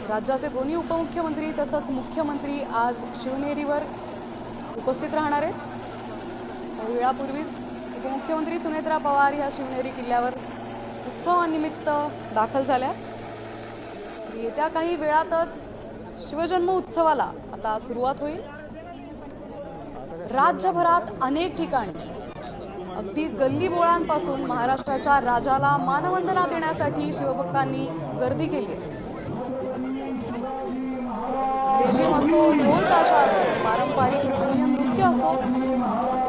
राज्याचे दोन्ही उपमुख्यमंत्री तसंच मुख्यमंत्री आज शिवनेरीवर उपस्थित राहणार आहेत। काही वेळापूर्वीच उपमुख्यमंत्री सुनेत्रा पवार ह्या शिवनेरी किल्ल्यावर उत्सवानिमित्त दाखल झाल्या। येत्या काही वेळातच शिवजन्म उत्सवाला आता सुरुवात होईल। राज्यभरात अनेक ठिकाणी अगदी गल्लीबोळांपासून महाराष्ट्राच्या राजाला मानवंदना देण्यासाठी शिवभक्तांनी गर्दी केली आहे। लेझिम असो, ढोल ताशा असो, पारंपरिक अन्य नृत्य असो,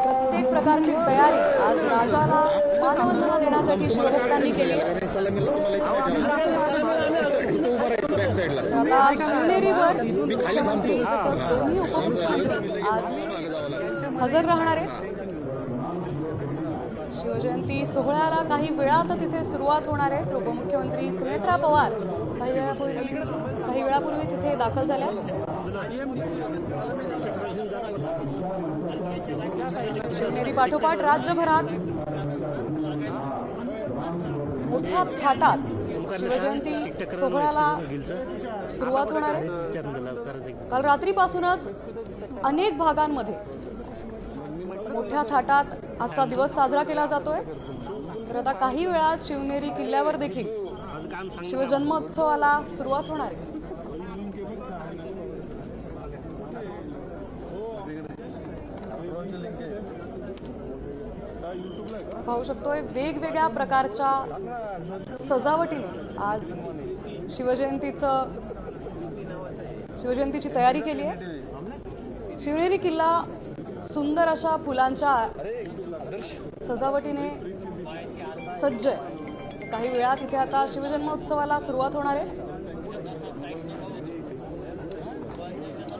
प्रत्येक प्रकारची तयारी आज राजाला मानवंदना देण्यासाठी शिवभक्तांनी केली आहे। आता शिवनेरीवर मुख्यमंत्री तसंच दोन्ही उपमुख्यमंत्री आज हजर राहणार आहेत। शिवजयंती सोहळ्याला काही वेळातच इथे सुरुवात होणार आहे। उपमुख्यमंत्री सुनेत्रा पवार काही वेळापूर्वीच इथे दाखल झाल्या। शिवनेरी पाठोपाठ राज्यभरात मोठ्या थाटात शिवजयंती सोहळ्याला सुरुवात होणार आहे। काल रात्रीपासूनच अनेक भागांमध्ये मोठ्या थाटात आजचा दिवस साजरा केला जातोय। तर आता काही वेळात शिवनेरी किल्ल्यावर देखील शिवजन्मोत्सवाला सुरुवात होणार आहे। पाहू शकतोय वेगवेगळ्या प्रकारच्या सजावटीने आज शिवजयंतीची तयारी केली आहे। शिवनेरी किल्ला सुंदर अशा फुलांच्या सजावटीने सज्ज आहे। काही वेळात इथे आता शिवजन्मोत्सवाला सुरुवात होणार आहे।